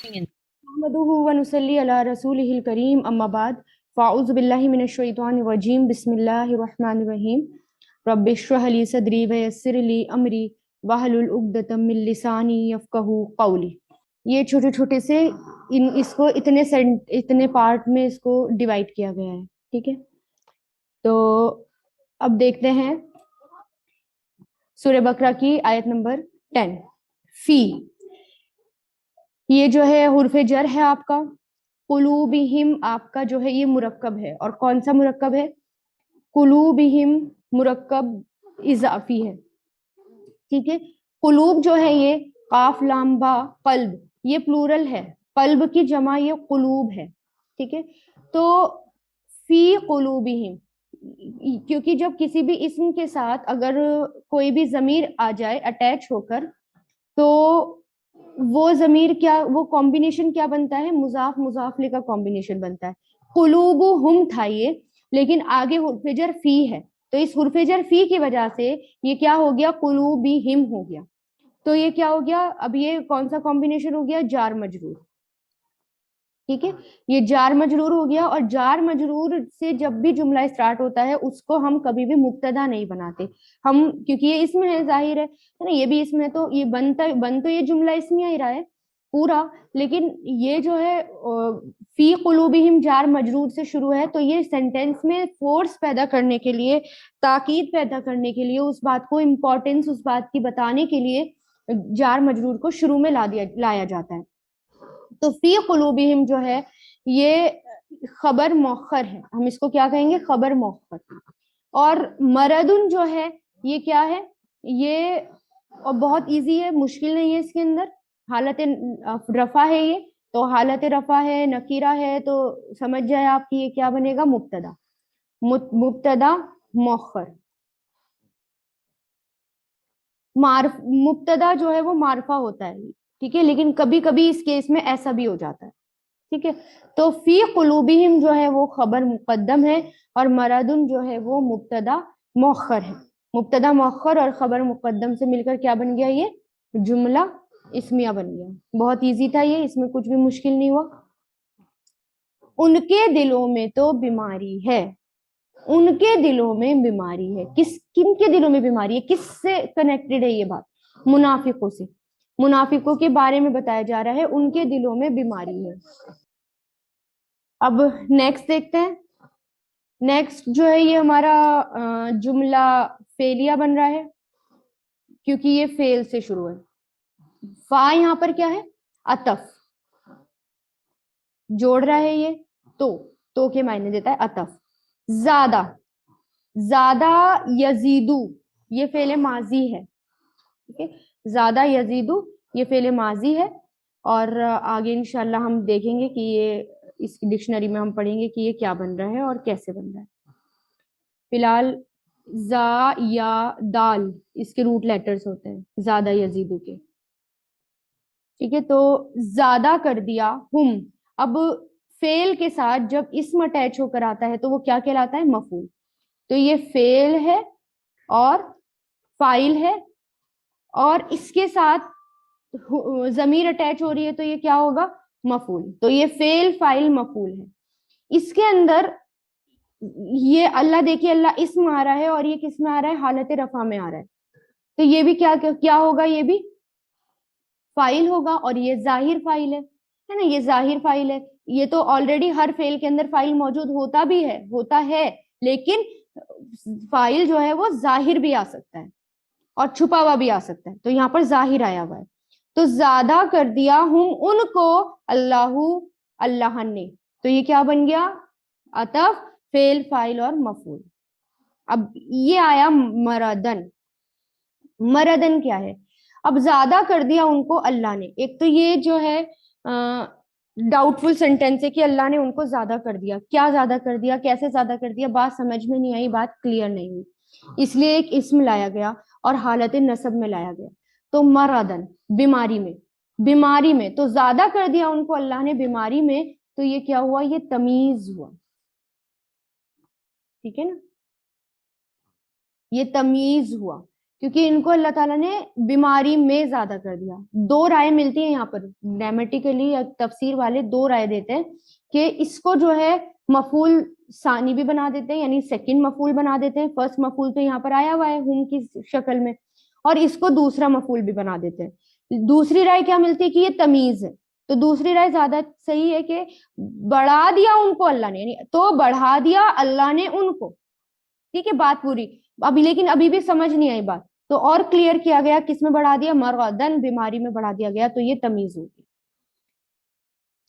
नहमदुहु व नुसल्ली अला रसूलिहिल करीम अम्मा बाद फ़ाउज़ु बिल्लाहि मिनश शैतानिर रजीम बिस्मिल्लाहिर रहमानिर रहीम रब्बिश्रह ली सदरी व यस्सिर ली अमरी वहलुल उक़दतम मिन लिसानी यफ़क़हू क़ौली। ये छोटे छोटे से इसको इतने पार्ट में इसको डिवाइड किया गया है। ठीक है, तो अब देखते हैं सूरह बकरा की आयत नंबर 10। फी, ये जो है हुर्फ जर है आपका। कुलूबिहिम आपका जो है ये मुरक्कब है, और कौन सा मुरक्कब है? कुलूबिहिम मुरक्कब इजाफी है। ठीक है, कुलूब जो है ये काफ लाम बा कल्ब, ये प्लूरल है, कल्ब की जमा ये कुलूब है। ठीक है, तो फी कुलूबिहिम, क्योंकि जब किसी भी इस्म के साथ अगर कोई भी जमीर आ जाए अटैच होकर, तो वो जमीर क्या, वो कॉम्बिनेशन क्या बनता है? मुजाफ मुजाफले का कॉम्बिनेशन बनता है। कुलूबुहुम था ये, लेकिन आगे हुर्फेजर फी है, तो इस हुर्फेजर फी की वजह से ये क्या हो गया? कुलूबिहिम हो गया। तो ये क्या हो गया? अब ये कौन सा कॉम्बिनेशन हो गया? जार मजरूर। ठीक है, ये जार मजरूर हो गया, और जार मजरूर से जब भी जुमला स्टार्ट होता है उसको हम कभी भी मुब्तदा नहीं बनाते हम, क्योंकि ये इसमें है, जाहिर है ना, ये भी इसमें, तो ये बन तो ये जुमला इसमें ही रहा है पूरा, लेकिन ये जो है फी कुलूबिहिम जार मजरूर से शुरू है, तो ये सेंटेंस में फोर्स पैदा करने के लिए, ताकीद पैदा करने के लिए, उस बात को इम्पोर्टेंस उस बात की बताने के लिए जार मजरूर को शुरू में लाया जाता है। तो फी कुलूबिहिम जो है ये खबर मौखर है, हम इसको क्या कहेंगे? खबर मौखर। और मरदुन जो है ये क्या है? ये और बहुत इजी है, मुश्किल नहीं है इसके अंदर। हालत रफा है ये, तो हालत रफा है, नकीरा है, तो समझ जाए आपकी ये क्या बनेगा? मुब्तदा। मुब्तदा मौखर। मुब्तदा जो है वो मारफा होता है, ठीक है, लेकिन कभी कभी इस केस में ऐसा भी हो जाता है। ठीक है, तो फी कुलूबिहिम जो है वो खबर मुकद्दम है, और मरदुन जो है वो मुब्तदा मौखर है। मुब्तदा मौखर और खबर मुकद्दम से मिलकर क्या बन गया? ये जुमला इस्मिया बन गया। बहुत इजी था ये, इसमें कुछ भी मुश्किल नहीं हुआ। उनके दिलों में तो बीमारी है। उनके दिलों में बीमारी है, किनके दिलों में बीमारी है? किससे कनेक्टेड है ये बात? मुनाफिकों से। मुनाफिकों के बारे में बताया जा रहा है, उनके दिलों में बीमारी है। अब नेक्स्ट देखते हैं। नेक्स्ट जो है ये हमारा जुमला फेलिया बन रहा है, क्योंकि ये फेल से शुरू है। फा यहाँ पर क्या है? अतफ जोड़ रहा है ये, तो के मायने देता है अतफ। ज्यादा, ज्यादा यजीदू, ये फेले माजी है। ठीक है, ज्यादा यजीदू ये फेले माजी है, और आगे इंशाल्लाह हम देखेंगे कि ये इसकी डिक्शनरी में हम पढ़ेंगे कि ये क्या बन रहा है और कैसे बन रहा है। फिलहाल जा या दाल इसके रूट लेटर्स होते हैं ज्यादा यजीदू के। ठीक है, तो ज्यादा कर दिया हुम। अब फेल के साथ जब इसम अटैच होकर आता है तो वो क्या कहलाता है? मफूल। तो ये फेल है और फाइल है, और इसके साथ जमीर अटैच हो रही है, तो ये क्या होगा? मफूल। तो ये फेल फाइल मफूल है। इसके अंदर ये अल्लाह, देखिए अल्लाह इसम आ रहा है, और ये किस में आ रहा है? हालत रफा में आ रहा है, तो ये भी क्या क्या होगा? ये भी फाइल होगा, और ये जाहिर फाइल है ना, ये जाहिर फाइल है। ये तो ऑलरेडी हर फेल के अंदर फाइल मौजूद होता है, लेकिन फाइल जो है वो जाहिर भी आ सकता है और छुपा हुआ भी आ सकता है, तो यहाँ पर जाहिर आया हुआ है। तो ज्यादा कर दिया हुम उनको अल्लाहु, अल्लाह ने, तो ये क्या बन गया? अतफ, फेल फाइल और मफूल। अब ये आया मरदन। मरदन क्या है? अब ज्यादा कर दिया उनको अल्लाह ने। एक तो ये जो है डाउटफुल सेंटेंस है कि अल्लाह ने उनको ज्यादा कर दिया। क्या ज्यादा कर दिया, कैसे ज्यादा कर दिया? बात समझ में नहीं आई, बात क्लियर नहीं हुई, इसलिए एक इस्म लाया गया और हालत नसब में लाया गया। तो मरदन बीमारी में, बीमारी में, तो ज्यादा कर दिया उनको अल्लाह ने बीमारी में, तो ये क्या हुआ? ये तमीज हुआ। ठीक है ना, ये तमीज हुआ। क्योंकि इनको अल्लाह ताला ने बीमारी में ज्यादा कर दिया। दो राय मिलती है यहाँ पर, ग्रामेटिकली या तफसीर वाले दो राय देते हैं कि इसको जो है मफूल सानी भी बना देते हैं, यानी सेकंड मफूल बना देते हैं। फर्स्ट मफूल तो यहाँ पर आया हुआ है हुम की शक्ल में, और इसको दूसरा मफूल भी बना देते हैं। दूसरी राय क्या मिलती है कि ये तमीज है, तो दूसरी राय ज्यादा सही है कि बढ़ा दिया उनको अल्लाह ने, यानी तो बढ़ा दिया अल्लाह ने उनको। ठीक है, बात पूरी। अभी लेकिन अभी भी समझ नहीं आई बात, तो और क्लियर किया गया किस में बढ़ा दिया, मरगदन बीमारी में बढ़ा दिया गया, तो ये तमीज होगी।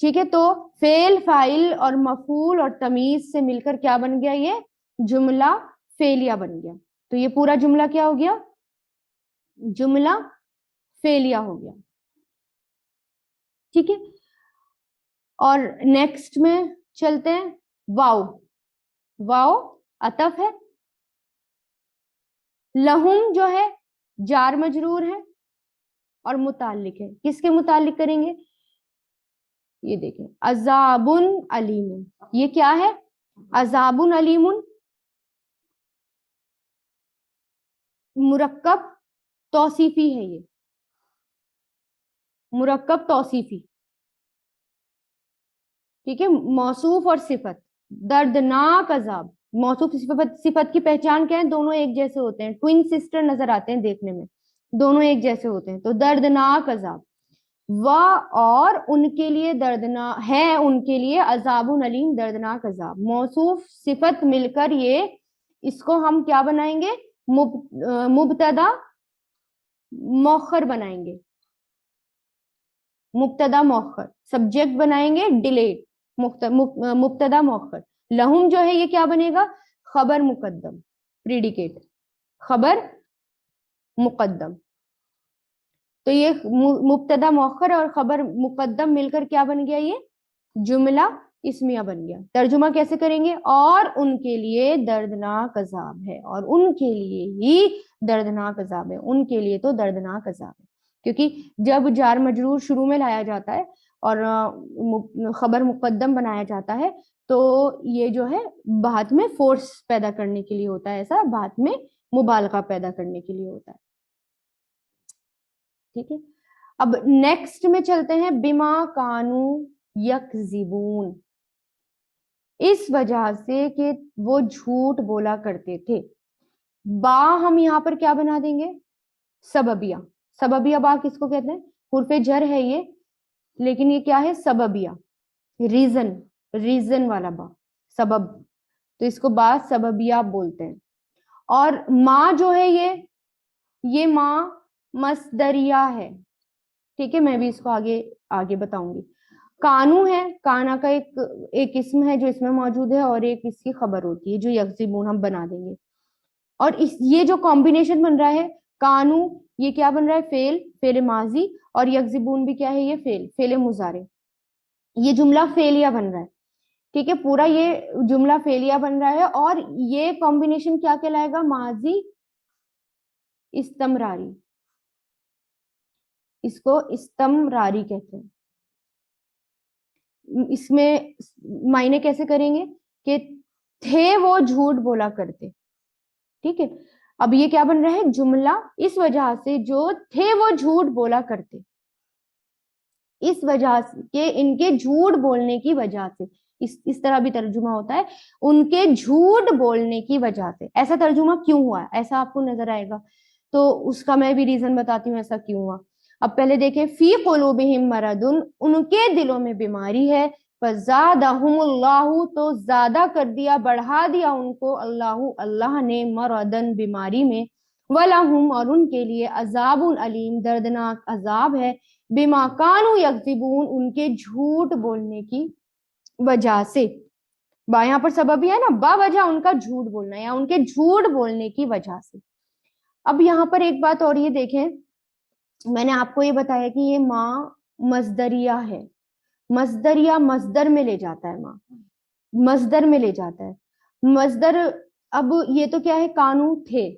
ठीक है, तो फेल फाइल और मफूल और तमीज से मिलकर क्या बन गया, ये जुमला फेलिया बन गया। तो ये पूरा जुमला क्या हो गया, जुमला फेलिया हो गया। ठीक है, और नेक्स्ट में चलते हैं। वाओ, वाओ अतफ है। लहुम जो है जार मजरूर है और मुताल्लिक है। किसके मुताल्लिक करेंगे, ये देखें, अजाबुन अलीमुन, ये क्या है, अजाबुन अलीमुन मुरक्कब तौसीफी है, ये मुरक्कब तौसीफी। ठीक है, मौसूफ और सिफत, दर्दनाक अजाब। मौसूफ सिफत की पहचान क्या है, दोनों एक जैसे होते हैं, ट्विन सिस्टर नजर आते हैं देखने में, दोनों एक जैसे होते हैं। तो दर्दनाक अजाब, और उनके लिए दर्दनाक है, उनके लिए अजाबुन अलीम दर्दनाक अजाब। मौसूफ सिफत मिलकर ये, इसको हम क्या बनाएंगे, मुब्तदा मौखर बनाएंगे, मुब्तदा मौखर। सब्जेक्ट बनाएंगे डिलेट, मुब्तदा मौखर। लहुम जो है ये क्या बनेगा, खबर मुकद्दम, प्रीडिकेट, खबर मुकद्दम। तो ये मुब्तदा मौखर और खबर मुकद्दम मिलकर क्या बन गया, ये जुमला इस्मिया बन गया। तर्जुमा कैसे करेंगे, और उनके लिए दर्दनाक अजाब है, और उनके लिए ही दर्दनाक अजाब है, उनके लिए तो दर्दनाक अजाब है। क्योंकि जब जार मजरूर शुरू में लाया जाता है और खबर मुकद्दम बनाया जाता है, तो ये जो है बाद में फोर्स पैदा करने के लिए होता है, ऐसा बाद में मुबालगा पैदा करने के लिए होता है। ठीक है, अब नेक्स्ट में चलते हैं। बिमा कानू यकज़िबून, इस वजह से कि वो झूठ बोला करते थे। बा हम यहाँ पर क्या बना देंगे, सबबिया। सबबिया बा किसको कहते हैं, हुर्फे जर है ये, लेकिन ये क्या है, सबबिया, रीजन, रीजन वाला बा, सबब। तो इसको बा सबबिया बोलते हैं। और माँ जो है ये माँ मसदरिया है। ठीक है, मैं भी इसको आगे आगे बताऊंगी। कानू है, काना का एक इसम है जो इसमें मौजूद है, और एक इसकी खबर होती है जो यकज़िबून हम बना देंगे। और ये जो कॉम्बिनेशन बन रहा है, कानू ये क्या बन रहा है, फेल माजी, और यकज़िबून भी क्या है, ये फेल मुजारे। ये जुमला फेलिया बन रहा है। ठीक है, पूरा ये जुमला फेलिया बन रहा है, और ये कॉम्बिनेशन क्या कहलाएगा, माजी इस्तमरारी, इसको इस्तमरारी कहते हैं। इसमें मायने कैसे करेंगे कि थे वो झूठ बोला करते। ठीक है, अब ये क्या बन रहा है, जुमला इस वजह से जो थे वो झूठ बोला करते, इस वजह से कि इनके झूठ बोलने की वजह से, इस तरह भी तर्जुमा होता है, उनके झूठ बोलने की वजह से। ऐसा तर्जुमा क्यों हुआ, ऐसा आपको नजर आएगा, तो उसका मैं भी रीजन बताती हूँ ऐसा क्यों हुआ। अब पहले देखें, फी कुलूबिहिम मरदुन, उनके दिलों में बीमारी है, फज़ादहुमुल्लाहु, तो ज्यादा कर दिया, बढ़ा दिया उनको अल्लाहु, अल्लाह ने, मरदन बीमारी में, वलहुम, और उनके लिए, अजाबुन अलीम दर्दनाक अजाब है, बिमा कानू यकज़िबून, उनके झूठ बोलने की वजह से। बा यहाँ पर सबब है ना, बा वजह उनका झूठ बोलना, या उनके झूठ बोलने की वजह से। अब यहाँ पर एक बात और ये देखें, मैंने आपको ये बताया कि ये माँ मजदरिया है, मजदरिया मजदर में ले जाता है, माँ मजदर में ले जाता है, मजदर। अब ये तो क्या है, कानू थे,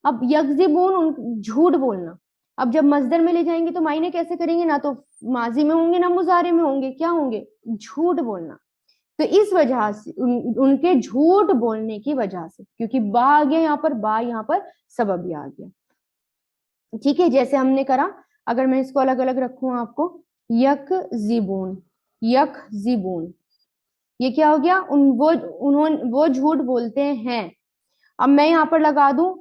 अब यकज़िबून झूठ बोलना। अब जब मजदर में ले जाएंगे तो मायने कैसे करेंगे, ना तो माजी में होंगे ना मुजारे में होंगे, क्या होंगे, झूठ बोलना। तो इस वजह से उनके झूठ बोलने की वजह से, क्योंकि बा आ गया यहाँ पर, बा यहाँ पर सबब आ गया, ठीक है, जैसे हमने करा, अगर मैं इसको अलग अलग रखूं आपको, यक जीबून, यक जीबून, ये क्या हो गया, वो झूठ बोलते हैं। अब मैं यहाँ पर लगा दूं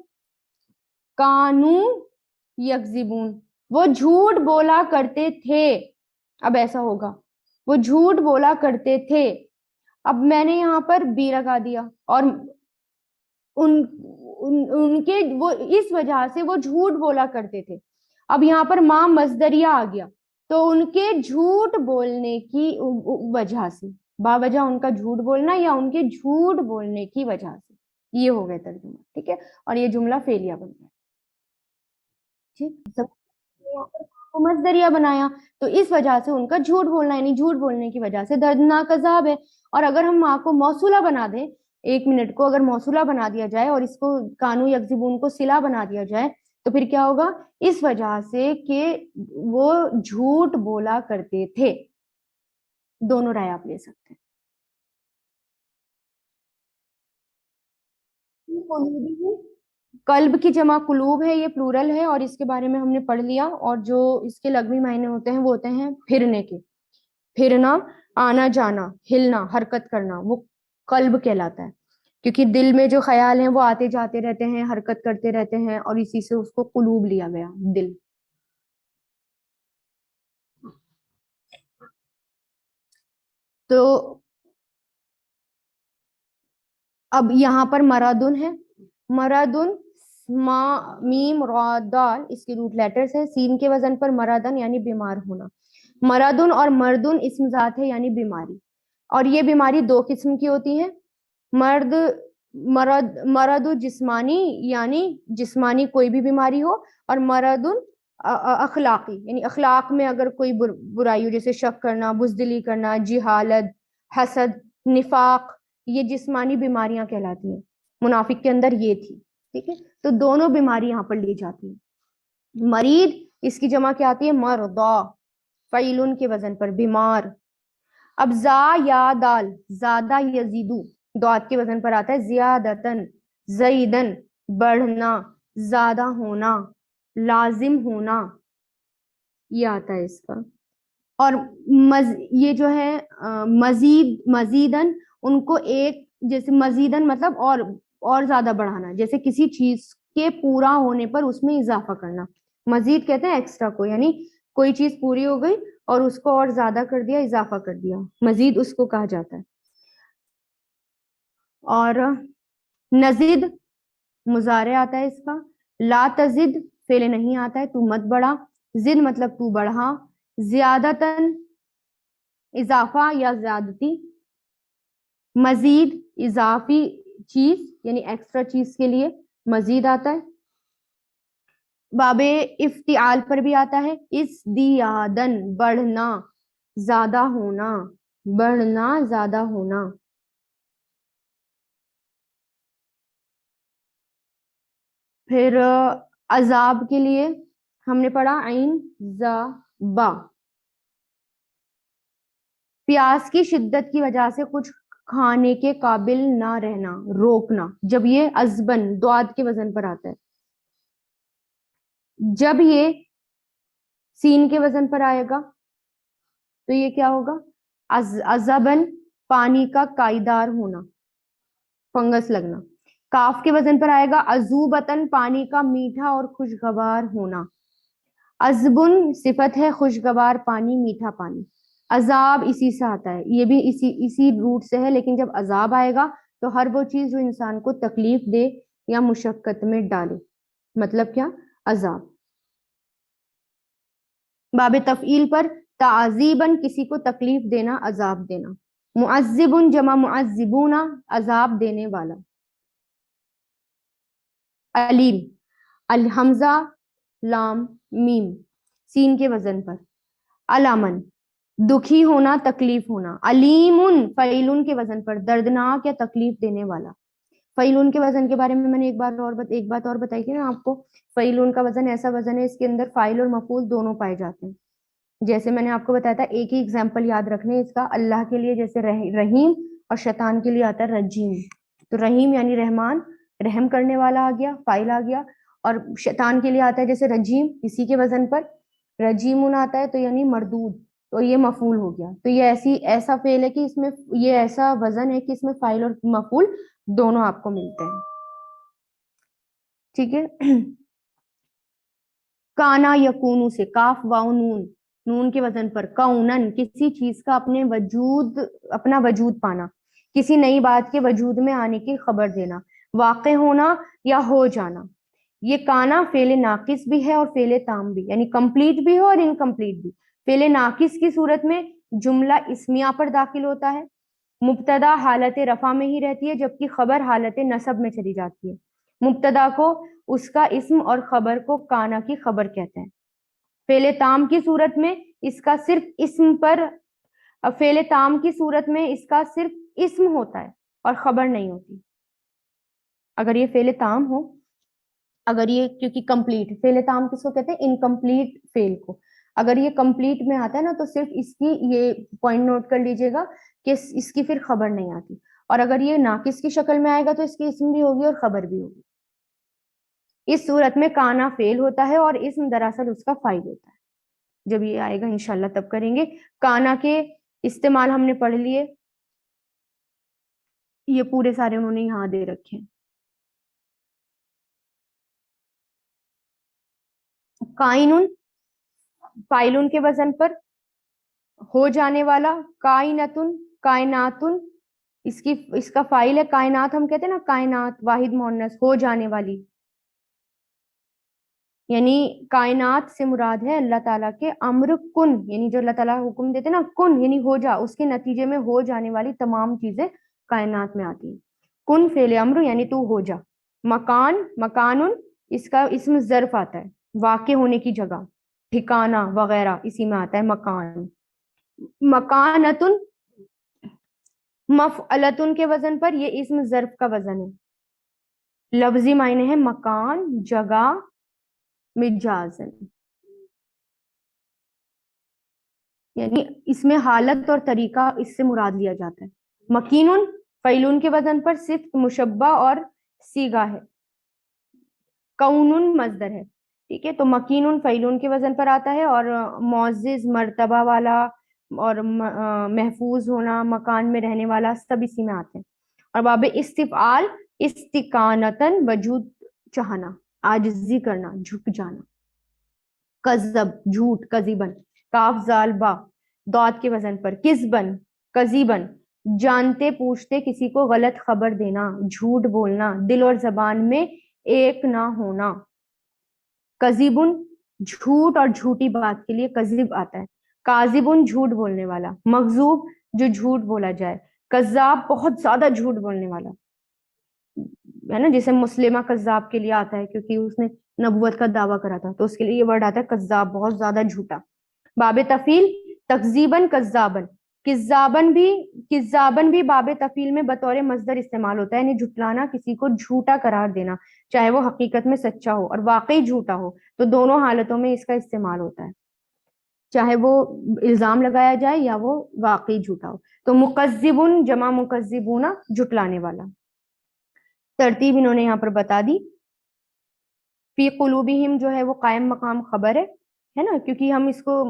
कानू यकजीबून, वो झूठ बोला करते थे। अब ऐसा होगा, वो झूठ बोला करते थे। अब मैंने यहाँ पर बी लगा दिया, और उनके वो इस वजह से वो झूठ बोला करते थे। अब यहाँ पर माँ मजदरिया आ गया, तो उनके झूठ बोलने की वजह से, बावजह उनका झूठ बोलना या उनके झूठ बोलने की वजह से, ये हो गया तर्जुमा। ठीक है, और ये जुमला फेलिया बन गया। ठीक, सब मजदरिया बनाया, तो इस वजह से उनका झूठ बोलना, यानी झूठ बोलने की वजह से दर्दनाक अजाब है। और अगर हम माँ को मौसूला बना दें, 1 मिनट को अगर मौसूला बना दिया जाए और इसको कानू यकजीबून को सिला बना दिया जाए, तो फिर क्या होगा, इस वजह से कि वो झूठ बोला करते थे। दोनों राय आप ले सकते हैं। कल्ब की जमा कुलूब है, ये प्लूरल है, और इसके बारे में हमने पढ़ लिया। और जो इसके लग़वी मायने होते हैं वो होते हैं फिरने के, फिरना, आना जाना, हिलना, हरकत करना, वो कल्ब कहलाता है। क्योंकि दिल में जो ख्याल हैं वो आते जाते रहते हैं, हरकत करते रहते हैं, और इसी से उसको कुलूब लिया गया, दिल। तो अब यहाँ पर मरादुन है, मरादुन, मीम रा दाल, इसके रूट लेटर्स है। सीन के वजन पर मरादन यानी बीमार होना। मरादुन और मर्दुन इसम जात है, यानी बीमारी। और ये बीमारी 2 किस्म की होती है। मर्द मरद जिस्मानी, यानी जिस्मानी कोई भी बीमारी हो, और मरदुन अखलाकी, यानी अखलाक में अगर कोई बुराई हो, जैसे शक करना, बुजदिली करना, जिहालत, हसद, निफाक, ये जिस्मानी बीमारियां कहलाती हैं। मुनाफिक के अंदर ये थी। ठीक है, तो दोनों बीमारी यहाँ पर ली जाती है। मरीद, इसकी जमा क्या आती है, मरदा, फ़ईलुन के वजन पर बीमार। अब जा या दाल, ज्यादा यजीदू, दाद के वजन पर आता है जियादतन, जईदन, बढ़ना, ज्यादा होना, लाजिम होना, ये आता है इसका। और ये जो है मजीद, मजीदन, उनको एक, जैसे मजीदन मतलब और ज्यादा बढ़ाना, जैसे किसी चीज के पूरा होने पर उसमें इजाफा करना। मजीद कहते हैं एक्स्ट्रा को, यानी कोई चीज पूरी हो गई और उसको और ज्यादा कर दिया, इजाफा कर दिया, मजीद उसको कहा जाता है। और नजिद मुजारे आता है इसका। ला तजिद फेले नहीं आता है, तू मत बढ़ा। जिद मतलब तू बढ़ा। ज्यादतन इजाफा या ज्यादती। मजीद इजाफी चीज, यानी एक्स्ट्रा चीज के लिए मजीद आता है। बाबे इफ्तिआल पर भी आता है, इस दियादन, बढ़ना, ज्यादा होना, बढ़ना, ज्यादा होना। फिर अजाब के लिए हमने पढ़ा आइन जा बा, प्यास की शिद्दत की वजह से कुछ खाने के काबिल ना रहना, रोकना, जब ये अजबन, द्वाद के वजन पर आता है। जब ये सीन के वजन पर आएगा तो ये क्या होगा, अजबन, पानी का कायदार होना, फंगस लगना। काफ के वजन पर आएगा अजूबतन, पानी का मीठा और खुशगवार होना। अजबुन सिफत है, खुशगवार पानी, मीठा पानी। अजाब इसी से आता है, ये भी इसी रूट से है, लेकिन जब अजाब आएगा तो हर वो चीज जो इंसान को तकलीफ दे या मुशक्कत में डाले, मतलब क्या, अजाब। बाब तफईल पर ताजीबन, किसी को तकलीफ देना, अजाब देना। मुअज्जिबुन जमा मुअज्जिबूना, अजाब देने वाला। अलीम, अल हमजा लाम मीम, सीन के वजन पर। अलामन, दुखी होना, तकलीफ होना। अलीमुन, फईलुन के वजन पर, दर्दनाक या तकलीफ देने वाला। फईलुन के वजन के बारे में मैंने एक बात और बताई थी ना आपको। फईलुन का वजन ऐसा वजन है, इसके अंदर फाइल और मफूल दोनों पाए जाते हैं। जैसे मैंने आपको बताया था, एक ही एग्जाम्पल याद रखने इसका, अल्लाह के लिए जैसे रहीम, और शैतान के लिए आता है रजीम। तो रहीम यानी रहमान, रहम करने वाला आ गया, फाइल आ गया। اور شیطان کے لیے آتا ہے جیسے رجیم، اسی کے وزن پر رجیمن آتا ہے، تو یعنی مردود، تو یہ مفعول ہو گیا. تو یہ ایسا فعل ہے کہ اس میں یہ ایسا وزن ہے کہ اس میں فاعل اور مفعول دونوں آپ کو ملتے ہیں. ٹھیک ہے. کانا یکونو سے کاف واو نون، نون کے وزن پر کونن، کسی چیز کا اپنا وجود پانا، کسی نئی بات کے وجود میں آنے کی خبر دینا، واقع ہونا یا ہو جانا. یہ کانا فعل ناقص بھی ہے اور فعل تام بھی، یعنی کمپلیٹ بھی ہے اور انکمپلیٹ بھی. فعل ناقص کی صورت میں جملہ اسمیہ پر داخل ہوتا ہے، مبتدا حالت رفع میں ہی رہتی ہے جبکہ خبر حالت نصب میں چلی جاتی ہے. مبتدا کو اس کا اسم اور خبر کو کانا کی خبر کہتے ہیں. فعل تام کی صورت میں اس کا صرف اسم پر فعل تام کی صورت میں اس کا صرف اسم ہوتا ہے اور خبر نہیں ہوتی. اگر یہ فعل تام ہو، اگر یہ کیونکہ کمپلیٹ فعل تام کس کو کہتے ہیں؟ انکمپلیٹ فعل کو. اگر یہ کمپلیٹ میں آتا ہے نا تو صرف اس کی یہ پوائنٹ نوٹ کر لیجئے گا کہ اس کی پھر خبر نہیں آتی. اور اگر یہ ناقص کی شکل میں آئے گا تو اس کی اسم بھی ہوگی اور خبر بھی ہوگی. اس صورت میں کانا فعل ہوتا ہے اور اسم دراصل اس کا فاعل ہوتا ہے. جب یہ آئے گا انشاءاللہ تب کریں گے. کانا کے استعمال ہم نے پڑھ لیے، یہ پورے سارے انہوں نے یہاں دے رکھے ہیں. کائنن فاعلن کے وزن پر ہو جانے والا، کائنتن کائناتن اس کا فاعل ہے. کائنات ہم کہتے ہیں نا، کائنات واحد مؤنث، ہو جانے والی، یعنی کائنات سے مراد ہے اللہ تعالیٰ کے امر کن، یعنی جو اللہ تعالیٰ حکم دیتے نا کن یعنی ہو جا، اس کے نتیجے میں ہو جانے والی تمام چیزیں کائنات میں آتی ہیں. کن فعل امر یعنی تو ہو جا. مکان مکانن اس کا اسم ظرف آتا ہے، واقع ہونے کی جگہ، ٹھکانہ وغیرہ اسی میں آتا ہے مکان. مکانتن مفعلتن کے وزن پر یہ اسم ظرف کا وزن ہے. لفظی معنی ہے مکان، جگہ، مجازن، یعنی اس میں حالت اور طریقہ اس سے مراد لیا جاتا ہے. مکینن فعلون کے وزن پر صفت مشبہ اور صیغہ ہے. کونن مصدر ہے. ٹھیک ہے، تو مکینن فعلون کے وزن پر آتا ہے اور معزز، مرتبہ والا اور محفوظ ہونا، مکان میں رہنے والا، سب اسی میں آتے ہیں. اور باب استفعال استکانتن وجود چاہنا، عاجزی کرنا، جھک جانا. کذب جھوٹ، کذبن کاف زال با داد کے وزن پر کذبن کذیبن جانتے پوچھتے کسی کو غلط خبر دینا، جھوٹ بولنا، دل اور زبان میں ایک نہ ہونا. کذیبن جھوٹ اور جھوٹی بات کے لیے کذب آتا ہے. کاذبن جھوٹ بولنے والا. مغضوب جو جھوٹ بولا جائے. کذاب بہت زیادہ جھوٹ بولنے والا ہے نا، جیسے مسلمہ کذاب کے لیے آتا ہے کیونکہ اس نے نبوت کا دعویٰ کرا تھا، تو اس کے لیے یہ ورڈ آتا ہے کذاب، بہت زیادہ جھوٹا. باب تفیل تکذیبن کذابن، کذابن بھی باب تفیل میں بطور مصدر استعمال ہوتا ہے، یعنی جھٹلانا، کسی کو جھوٹا قرار دینا، چاہے وہ حقیقت میں سچا ہو اور واقعی جھوٹا ہو، تو دونوں حالتوں میں اس کا استعمال ہوتا ہے، چاہے وہ الزام لگایا جائے یا وہ واقعی جھوٹا ہو. تو مکذبن جمع مکذبون جھٹلانے والا. ترتیب انہوں نے یہاں پر بتا دی. فی قلوبہم جو ہے وہ قائم مقام خبر ہے نا، کیونکہ ہم اس کو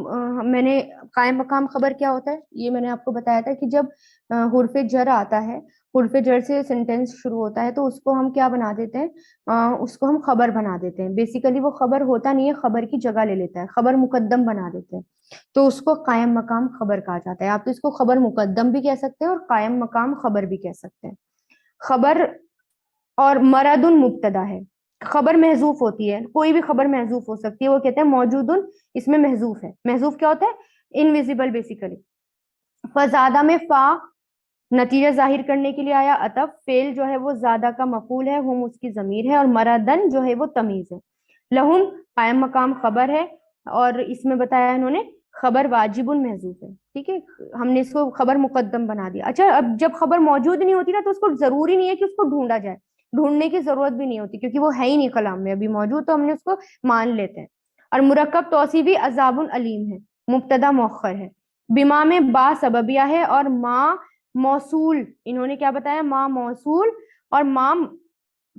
میں نے قائم مقام خبر کیا ہوتا ہے یہ میں نے آپ کو بتایا تھا کہ جب حرف جر آتا ہے، حرف جر سے سینٹینس شروع ہوتا ہے تو اس کو ہم کیا بنا دیتے ہیں، اس کو ہم خبر بنا دیتے ہیں. بیسیکلی وہ خبر ہوتا نہیں ہے، خبر کی جگہ لے لیتا ہے، خبر مقدم بنا دیتے ہیں، تو اس کو قائم مقام خبر کہا جاتا ہے. آپ تو اس کو خبر مقدم بھی کہہ سکتے ہیں اور قائم مقام خبر بھی کہہ سکتے ہیں. خبر اور مردن مبتدا ہے، خبر محذوف ہوتی ہے، کوئی بھی خبر محذوف ہو سکتی ہے، وہ کہتے ہیں موجودن، اس میں محذوف ہے. محذوف کیا ہوتا ہے؟ Invisible basically. فزادہ میں فا نتیجہ ظاہر کرنے کے لیے آیا. عطف فعل جو ہے وہ زیادہ کا مفعول ہے، ہم اس کی ضمیر ہے، اور مردن جو ہے وہ تمیز ہے. لہم قائم مقام خبر ہے اور اس میں بتایا انہوں نے خبر واجب محذوف ہے. ٹھیک ہے، ہم نے اس کو خبر مقدم بنا دیا. اچھا، اب جب خبر موجود نہیں ہوتی نا تو اس کو ضروری نہیں ہے کہ اس کو ڈھونڈا جائے، ڈھونڈنے کی ضرورت بھی نہیں ہوتی کیونکہ وہ ہے ہی نہیں کلام میں ابھی موجود، تو ہم نے اس کو مان لیتے ہیں. اور مرکب توصیفی عذاب علیم ہے، مبتدا مؤخر ہے. بما میں با سببیہ ہے اور ما موصول، انہوں نے کیا بتایا؟ ما موصول اور ما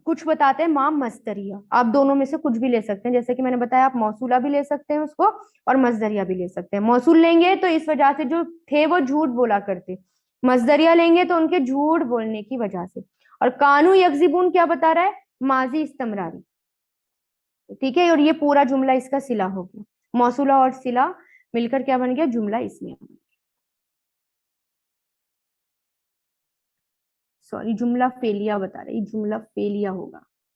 कुछ बताते हैं माँ मस्तरिया, आप दोनों में से कुछ भी ले सकते हैं, जैसे कि मैंने बताया आप मौसूला भी ले सकते हैं उसको और मजदरिया भी ले सकते हैं। मौसूल लेंगे तो इस वजह से जो थे वो झूठ बोला करते, मजदरिया लेंगे तो उनके झूठ बोलने की वजह से। और कानू यकजिबून क्या बता रहा है, माजी इस्तमरारी, ठीक है। और ये पूरा जुमला इसका सिला हो गया, मौसूला और सिला मिलकर क्या बन गया, जुमला इसमें। सॉरी जुमला फेलिया बता रही, जुमला फेलिया होगा।